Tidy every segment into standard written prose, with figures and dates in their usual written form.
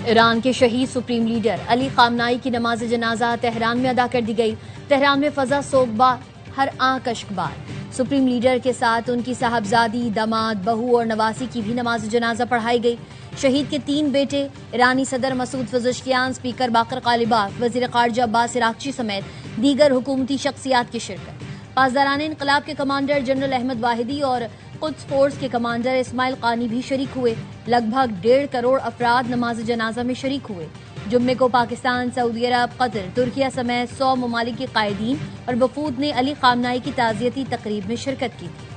Iran के शहीद supreme leader Ali खामनाई की नमाज जनाजा तेहरान में अदा कर दी गई। तेहरान में फजा सोगबार, हर आंख अश्कबार। सुप्रीम लीडर के साथ उनकी साहबजादी, दामाद, बहू और नवासी की भी नमाज जनाजा पढ़ाई गई। शहीद के 3 बेटे ईरानी सदर मसूद पज़ेश्कियान, स्पीकर बाकर कालिबाफ, वजीर खारजा अब्बास इराक्ची समेत दीगर हुकूमती शख्सियात की शिरकत। पासदारान इनकलाब के कमांडर जनरल अहमद वाहिदी और कुद्स फोर्स के कमांडर इस्माइल कानी भी शरीक हुए। लगभग 1.5 करोड़ अफराद नमाज जनाजा में शरीक हुए। जुम्मे को पाकिस्तान, सऊदी अरब, कतर, तुर्किया समेत 100 ममालिक के कायदीन और वफूद ने अली खामनाई की ताज़ियती तकरीब में शिरकत की थी।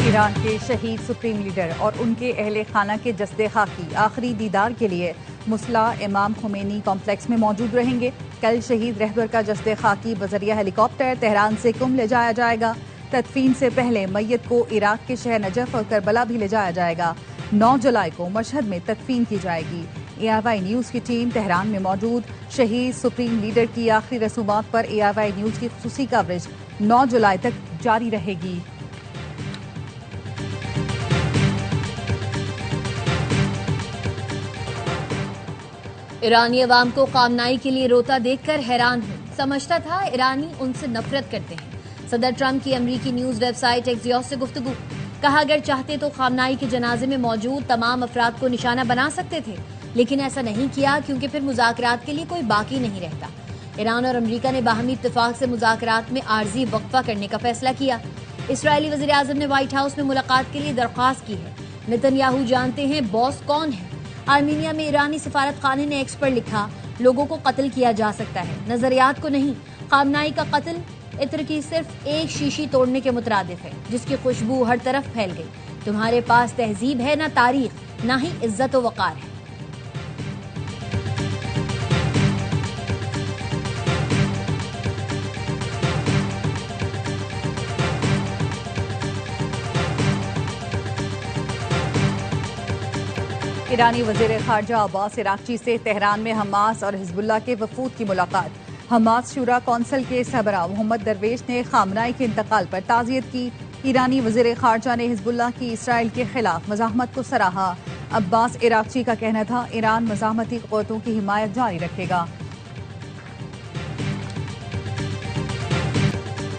ईरान के शहीद सुप्रीम लीडर और उनके अहले खाना के जस्दे खाकी आखिरी दीदार के लिए मुसला इमाम खुमैनी कॉम्प्लेक्स में मौजूद रहेंगे। कल शहीद रहबर का जस्दे खाकी बजरिया हेलीकॉप्टर तेहरान से कुम ले जाया जाएगा। तदफीन से पहले मैयत को इराक के शहर नजफ और करबला भी ले जाया जाएगा। 9 जुलाई को मशहद में तदफीन की जाएगी। ARY न्यूज की टीम तेहरान में मौजूद। शहीद सुप्रीम लीडर की आखिरी रसूमात पर ARY न्यूज की खुसूसी कवरेज 9 जुलाई तक जारी रहेगी। ईरानी अवाम को खामनाई के लिए रोता देखकर हैरान हूं। समझता था ईरानी उनसे नफरत करते हैं। सदर ट्रंप की अमरीकी न्यूज वेबसाइट एक्सियोस से गुफ्तगू। कहा, अगर चाहते तो खामनाई के जनाजे में मौजूद तमाम अफराद को निशाना बना सकते थे, लेकिन ऐसा नहीं किया क्योंकि फिर मुज़ाकरात के लिए कोई बाकी नहीं रहता। ईरान और अमरीका ने बाहमी इत्तेफाक से मुज़ाकरात में आर्जी वक्फा करने का फैसला किया। इसराइली वज़ीर आज़म ने व्हाइट हाउस में मुलाकात के लिए दरख्वास्त की है। नेतन्याहू जानते हैं बॉस कौन है। आर्मीनिया में ईरानी सफारत खाने ने एक्स पर लिखा, लोगों को कत्ल किया जा सकता है, नजरियात को नहीं। खामनाई का कत्ल इत्र की सिर्फ एक शीशी तोड़ने के मुतरादिफ है, जिसकी खुशबू हर तरफ फैल गई। तुम्हारे पास तहजीब है ना तारीख, ना ही इज्जत व वकार है। ईरानी वजीर खारजा अब्बास इराक्ची से तेहरान में हमास और हिजबुल्लाह के वफूद की मुलाकात। हमास शूरा कौंसिल के सरबराह मोहम्मद दरवेश ने खामनाई के इंतकाल पर ताज़ियत की। ईरानी वजीर खारजा ने हिजबुल्लाह की इसराइल के खिलाफ मज़ाहमत को सराहा। अब्बास इराक्ची का कहना था, ईरान मज़ाहमती क़ुव्वतों की हिमायत जारी रखेगा।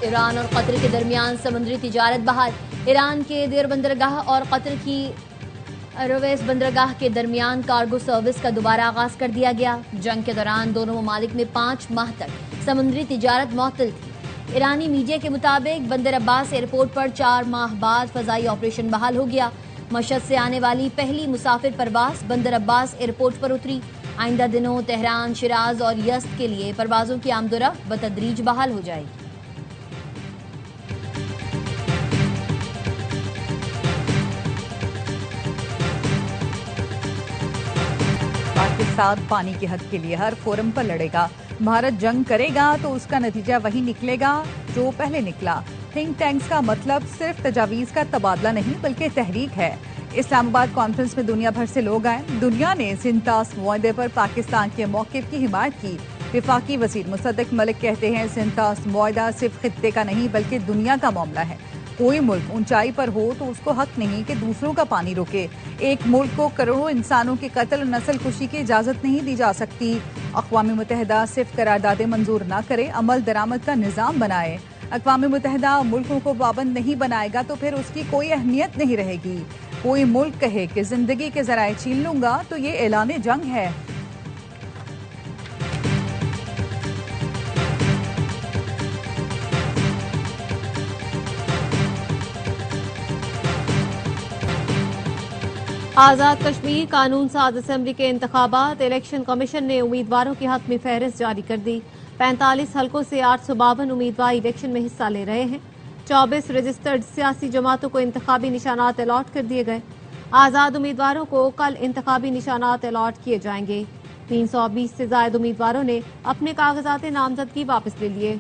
ईरान और कतर के दरमियान समुद्री तिजारत बहाल। ईरान के देर बंदरगाह और कतर की अरवेस बंदरगाह के दरमियान कार्गो सर्विस का दोबारा आगाज कर दिया गया। जंग के दौरान दोनों ममालिक में 5 माह तक समुद्री तिजारत मुअत्तल थी। ईरानी मीडिया के मुताबिक बंदर अब्बास एयरपोर्ट पर 4 माह बाद फजाई ऑपरेशन बहाल हो गया। मशहद से आने वाली पहली मुसाफिर परवाज बंदर अब्बास एयरपोर्ट पर उतरी। आइंदा दिनों तेहरान, शिराज और यज़्द के लिए परवाजों की आमदोरफ्त बतदरीज बहाल हो जाएगी। पाकिस्तान पानी के हक के लिए हर फोरम पर लड़ेगा। भारत जंग करेगा तो उसका नतीजा वही निकलेगा जो पहले निकला। थिंक टैंक्स का मतलब सिर्फ तजावीज़ का तबादला नहीं बल्कि तहरीक है। इस्लामाबाद कॉन्फ्रेंस में दुनिया भर से लोग आए। दुनिया ने सिंतास मुआहदे पर पाकिस्तान के मौक़िफ़ की हिमायत की। विफाकी वज़ीर मुसद्दक मलिक कहते हैं, सिंतास मुआहदा सिर्फ खित्ते का नहीं बल्कि दुनिया का मामला है। कोई मुल्क ऊंचाई पर हो तो उसको हक नहीं कि दूसरों का पानी रोके। एक मुल्क को करोड़ों इंसानों के कत्ल और नस्ल कुशी की इजाजत नहीं दी जा सकती। अक़वाम मुत्तहिदा सिर्फ करारदादें मंजूर न करे, अमल दरामद का निज़ाम बनाए। अक़वाम मुत्तहिदा मुल्कों को पाबंद नहीं बनाएगा तो फिर उसकी कोई अहमियत नहीं रहेगी। कोई मुल्क कहे कि जिंदगी के ज़राए छीन लूंगा तो ये ऐलान जंग है। आज़ाद कश्मीर कानून साज असम्बली के इंतखाबात। इलेक्शन कमीशन ने उम्मीदवारों के हक में फहरिस्त जारी कर दी। 45 हलकों से 852 उम्मीदवार इलेक्शन में हिस्सा ले रहे हैं। 24 रजिस्टर्ड सियासी जमातों को इंतखाबी निशानात अलॉट कर दिए गए। आज़ाद उम्मीदवारों को कल इंतखाबी निशानात अलॉट किए जाएंगे। 320 से ज्यादा उम्मीदवारों ने अपने कागजात नामजदगी वापस ले लिए।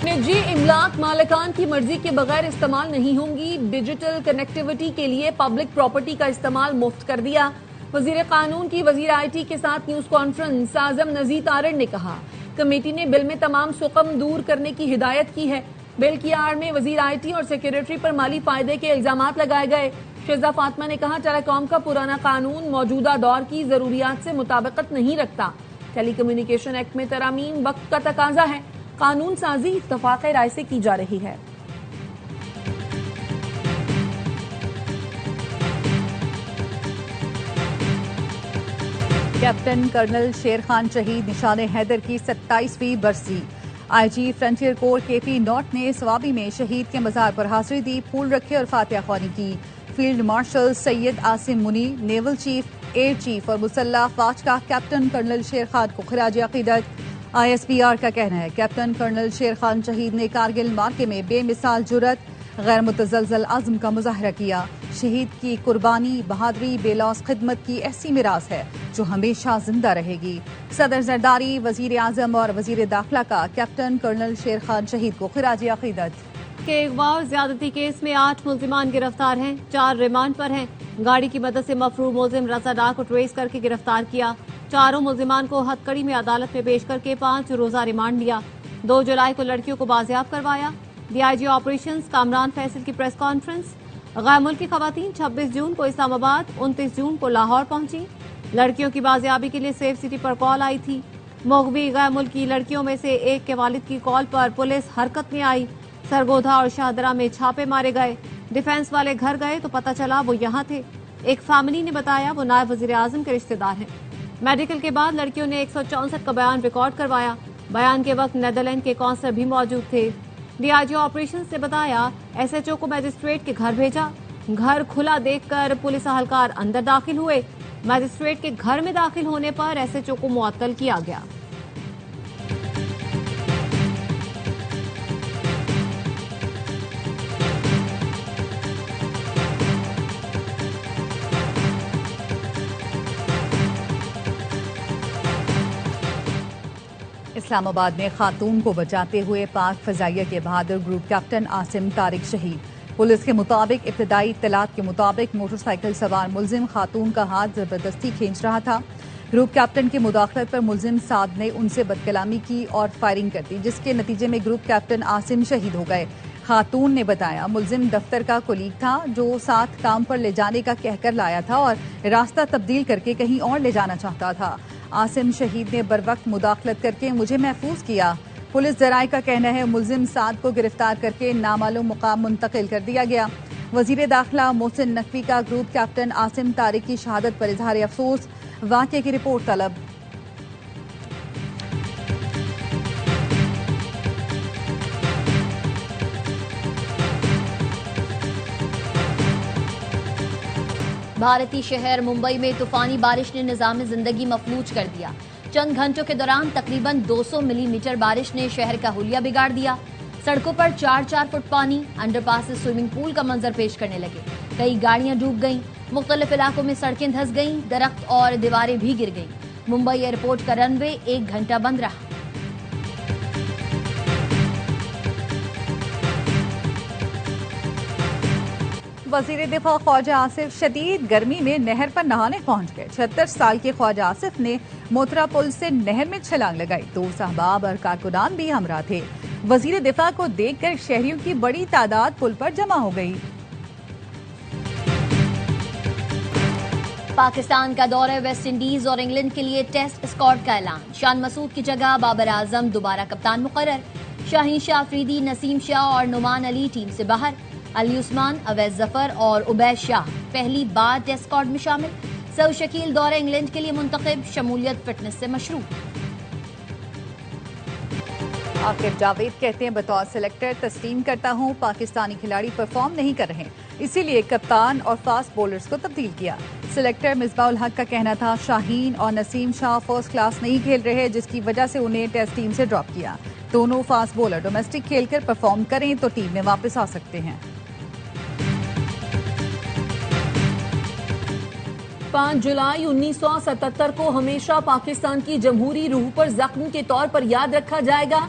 निजी इमलाक मालिकान की मर्जी के बगैर इस्तेमाल नहीं होंगी। डिजिटल कनेक्टिविटी के लिए पब्लिक प्रॉपर्टी का इस्तेमाल मुफ्त कर दिया। वजीर कानून की वजीर IT के साथ न्यूज कॉन्फ्रेंस आजम नजीर तारड़ ने कहा, कमेटी ने बिल में तमाम सुकम दूर करने की हिदायत की है। बिल की आड़ में वजीर IT और सेक्रेटरी पर माली फायदे के इल्जामात लगाए गए। शेजा फातिमा ने कहा, टेलीकॉम का पुराना कानून मौजूदा दौर की जरूरियात से मुताबिकत नहीं रखता। टेलीकम्युनिकेशन एक्ट में तरामीम वक्त का तकाजा है। कानून साजी इत्तफाक राय से की जा रही है। कैप्टन कर्नल शेर खान शहीद निशान हैदर की 27वीं बरसी। IG frontier core KP not ने स्वाबी में शहीद के मजार पर हाजिरी दी, फूल रखे और फातिहा ख्वानी की। फील्ड मार्शल सैयद आसिम मुनी, नेवल चीफ, एयर चीफ और मुसल्ला अफवाज का कैप्टन कर्नल शेर खान को खिराज अकीदत। ISPR का कहना है, कैप्टन कर्नल शेर खान शहीद ने कारगिल मार्के में बेमिसाल जुर्रत, गैर मुतज़लज़ल अज़्म का मुजाहरा किया। शहीद की कुर्बानी, बहादुरी, बेलौस खिदमत की ऐसी मिरास है जो हमेशा जिंदा रहेगी। सदर जरदारी, वजीर आजम और वजीर दाखिला का कैप्टन कर्नल शेर खान शहीद को खिराज अकीदत। के अगवा और ज्यादती केस में 8 मुल्जिमान गिरफ्तार हैं, 4 रिमांड पर हैं। गाड़ी की मदद से मफरूर मुल्जिम रजा डार को ट्रेस करके गिरफ्तार किया। चारों मुल्जिमान को हथकड़ी में अदालत में पेश करके 5 रोजा रिमांड लिया। 2 जुलाई को लड़कियों को बाजियाब करवाया। DIG ऑपरेशंस कामरान फैसल की प्रेस कॉन्फ्रेंस। गैर मुल्की खवातीन 26 जून को इस्लामाबाद, 29 जून को लाहौर पहुंची। लड़कियों की बाजियाबी के लिए सेफ सिटी पर कॉल आई थी। मुगवी गैर मुल्की लड़कियों में से एक के वालिद की कॉल पर पुलिस हरकत में आई। सरगोधा और शाहदरा में छापे मारे गए। डिफेंस वाले घर गए तो पता चला वो यहाँ थे। एक फैमिली ने बताया वो नायब वजीर आजम के रिश्तेदार हैं। मेडिकल के बाद लड़कियों ने 164 का बयान रिकॉर्ड करवाया। बयान के वक्त नेदरलैंड के कौंसलर भी मौजूद थे। DIG ऑपरेशंस ने बताया, SHO को मजिस्ट्रेट के घर भेजा। घर खुला देखकर पुलिस अहलकार अंदर दाखिल हुए। मजिस्ट्रेट के घर में दाखिल होने पर SHO को मुअत्तल किया गया। इस्लामाबाद में खातून को बचाते हुए पाक फजाइया के बहादुर ग्रुप कैप्टन आसिम तारिक शहीद। पुलिस के मुताबिक इब्तदाई इत्तलात के मुताबिक मोटरसाइकिल सवार मुल्जिम खातून का हाथ जबरदस्ती खींच रहा था। ग्रुप कैप्टन की मुदाखलत पर मुल्जिम साद ने उनसे बदकलामी की और फायरिंग कर दी, जिसके नतीजे में ग्रुप कैप्टन आसिम शहीद हो गए। खातून ने बताया, मुल्जिम दफ्तर का कुलीग था जो साथ काम पर ले जाने का कहकर लाया था और रास्ता तब्दील करके कहीं और ले जाना चाहता था। आसिम शहीद ने बरवक्त मुदाखलत करके मुझे महफूज किया। पुलिस जराये का कहना है, मुल्जिम साद को गिरफ्तार करके नामालूम मुकाम मुंतकिल कर दिया गया। वजीर दाखिला मोहसिन नकवी का ग्रुप कैप्टन आसिम तारिक की शहादत पर इजहार अफसोस। वाक़े की रिपोर्ट तलब। भारतीय शहर मुंबई में तूफानी बारिश ने निज़ाम जिंदगी मफलूज कर दिया। चंद घंटों के दौरान तकरीबन 200 मिलीमीटर बारिश ने शहर का हुलिया बिगाड़ दिया। सड़कों पर 4-4 फुट पानी, अंडरपास से स्विमिंग पूल का मंजर पेश करने लगे। कई गाड़ियां डूब गईं, मुख्तलिफ इलाकों में सड़कें धंस गईं, दरख्त और दीवारें भी गिर गईं। मुंबई एयरपोर्ट का रनवे 1 घंटा बंद रहा। वजीर दिफा ख्वाजा आसिफ शदीद गर्मी में नहर पर नहाने पहुंच गए। 76 साल के ख्वाजा आसिफ ने मोतरा पुल से नहर में छलांग लगाई। 2 सहबाब और कारकुनान भी हमरा थे। वजीर दिफा को देखकर शहरियों की बड़ी तादाद पुल पर जमा हो गई। पाकिस्तान का दौरे वेस्ट इंडीज और इंग्लैंड के लिए टेस्ट स्क्वाड का ऐलान। शान मसूद की जगह बाबर आजम दोबारा कप्तान मुकर्रर। शाहीन शाह अफरीदी, नसीम शाह और नुमान अली टीम से बाहर। अली उस्मान, अवैस जफर और उबैद शाह पहली बार टेस्ट स्क्वाड में शामिल। सऊद शकील दौरे इंग्लैंड के लिए मुंतखब, शमूलियत फिटनेस से मशरूब। आकिब जावेद कहते हैं, बतौर सिलेक्टर तस्लीम करता हूं, पाकिस्तानी खिलाड़ी परफॉर्म नहीं कर रहे, इसीलिए कप्तान और फास्ट बॉलर्स को तब्दील किया। सिलेक्टर मिसबाउल हक का कहना था, शाहीन और नसीम शाह फर्स्ट क्लास नहीं खेल रहे, जिसकी वजह से उन्हें टेस्ट टीम से ड्रॉप किया। दोनों फास्ट बॉलर डोमेस्टिक खेलकर परफॉर्म करें तो टीम में वापस आ सकते हैं। 5 जुलाई 1977 को हमेशा पाकिस्तान की जमहूरी रूह पर जख्म के तौर पर याद रखा जाएगा।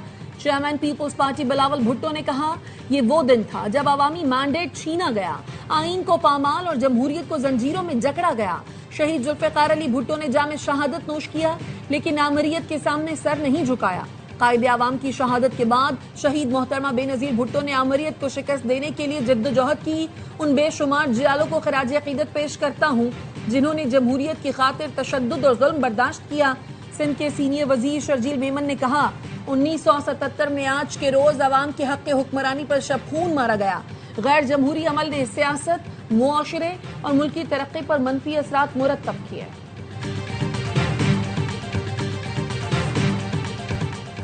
चेयरमैन पीपुल्स पार्टी बिलावल भुट्टो ने कहा, ये वो दिन था जब अवामी मैंडेट छीना गया, आईन को पामाल और जमहूरियत को जंजीरों में जकड़ा गया। शहीद जुल्फ़िकार अली भुट्टो ने जाम शहादत नोश किया, लेकिन आमरीयत के सामने सर नहीं झुकाया। कायदे आवाम की शहादत के बाद शहीद मोहतरमा बेनज़ीर भुट्टो ने आमरीयत को शिकस्त देने के लिए जद्दोजहद की। उन बेशुमार जियालों को खराज अकीदत पेश करता हूँ जिन्होंने जमहूरियत की खातिर तशद्दुद और जुल्म बर्दाश्त किया। सिंध के सीनियर वजीर शर्जील मेमन ने कहा, 1977 में आज के रोज अवाम के हक के हुक्मरानी पर शब खून मारा गया। गैर जमहूरी अमल ने सियासत, मुआशरे और मुल्की तरक्की पर मनफी असरात मुरतब किए।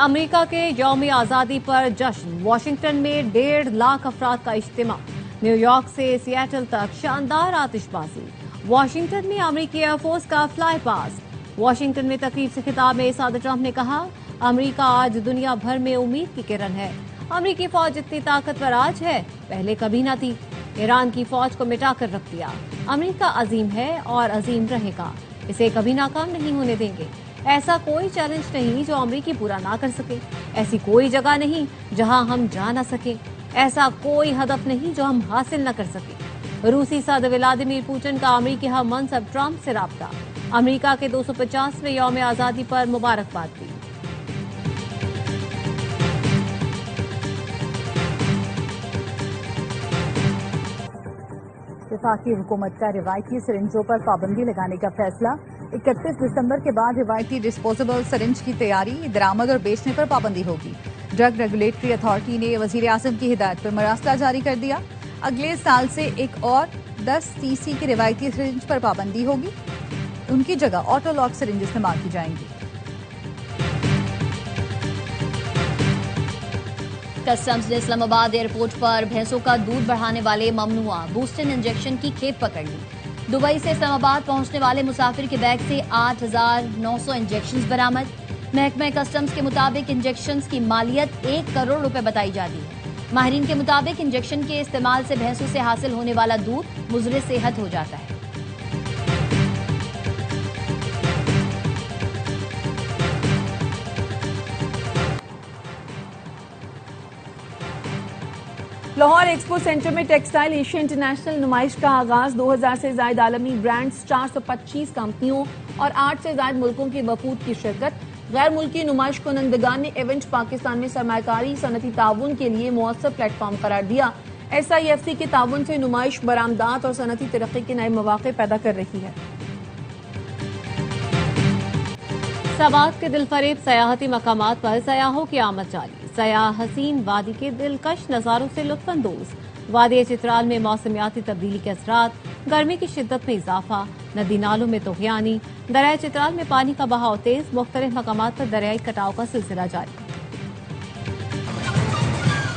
अमेरिका के यौम आज़ादी पर जश्न, वाशिंगटन में 1.5 लाख अफराद का इज्तिमा, न्यूयॉर्क से सियाटल तक शानदार आतिशबाजी, वाशिंगटन में अमेरिकी एयरफोर्स का फ्लाई पास। वाशिंगटन में तकरीब से खिताब में सदर ट्रंप ने कहा, अमेरिका आज दुनिया भर में उम्मीद की किरण है। अमेरिकी फौज इतनी ताकतवर आज है, पहले कभी न थी। ईरान की फौज को मिटा कर रख दिया। अमेरिका अजीम है और अजीम रहेगा, इसे कभी नाकाम नहीं होने देंगे। ऐसा कोई चैलेंज नहीं जो अमेरिकी पूरा ना कर सके, ऐसी कोई जगह नहीं जहां हम जा ना सके, ऐसा कोई हदफ नहीं जो हम हासिल न कर सके। रूसी सदर व्लादिमीर पुतिन का अमेरिकी हम मनसब ट्रंप से राब्ता, अमेरिका के 250वें यौम आज़ादी पर मुबारकबाद दी। वफाकी हुकूमत का रिवायती सिरिंजों पर पाबंदी लगाने का फैसला। 31 दिसंबर के बाद रिवायती डिस्पोजेबल सिरिंज की तैयारी, दरामद और बेचने पर पाबंदी होगी। ड्रग रेगुलेटरी अथॉरिटी ने वजीर आजम की हिदायत पर मरासला जारी कर दिया। अगले साल से एक और 10 सीसी की रिवायती सिरिंज पर पाबंदी होगी, उनकी जगह ऑटोलॉक सिरिंज इस्तेमाल की जाएंगी। कस्टम्स ने इस्लामाबाद एयरपोर्ट पर भैंसों का दूध बढ़ाने वाले ममनुआ बूस्टर इंजेक्शन की खेप पकड़ ली। दुबई से इस्लामाबाद पहुंचने वाले मुसाफिर के बैग से 8,900 इंजेक्शन बरामद। महकमा कस्टम्स के मुताबिक इंजेक्शन की मालियत 1 करोड़ रुपए बताई जाती है। माहिरीन के मुताबिक इंजेक्शन के इस्तेमाल से भैंसों से हासिल होने वाला दूध मुज़रे सेहत हो जाता है। लाहौर एक्सपो सेंटर में टेक्सटाइल एशिया इंटरनेशनल नुमाइश का आगाज। 2000 से ज्यादा आलमी ब्रांड्स, 425 कंपनियों और 8 से ज्यादा मुल्कों के वफूद की शिरकत। गैर मुल्की नुमाइश कुनंदगान ने इवेंट पाकिस्तान में सरमायाकारी सनती ताउन के लिए मुअस्सर प्लेटफॉर्म करार दिया। SIFC के ताउन से नुमाइश बरामदात और सनती तरक्की के नए मौके पैदा कर रही है। सवात के दिलफरेब सयाहती मकामात पर सयाहों की आमद जारी। सयाह हसीन वादी के दिलकश नज़ारों से लुत्फानंदोज। वादी चित्राल में मौसमियाती तब्दीली के असरात, गर्मी की शिद्दत में इजाफा, नदी नालों में तोगयानी, दरिया चित्राल में पानी का बहाव तेज, मुख्तलिफ मकामात पर दरियाई कटाव का सिलसिला जारी।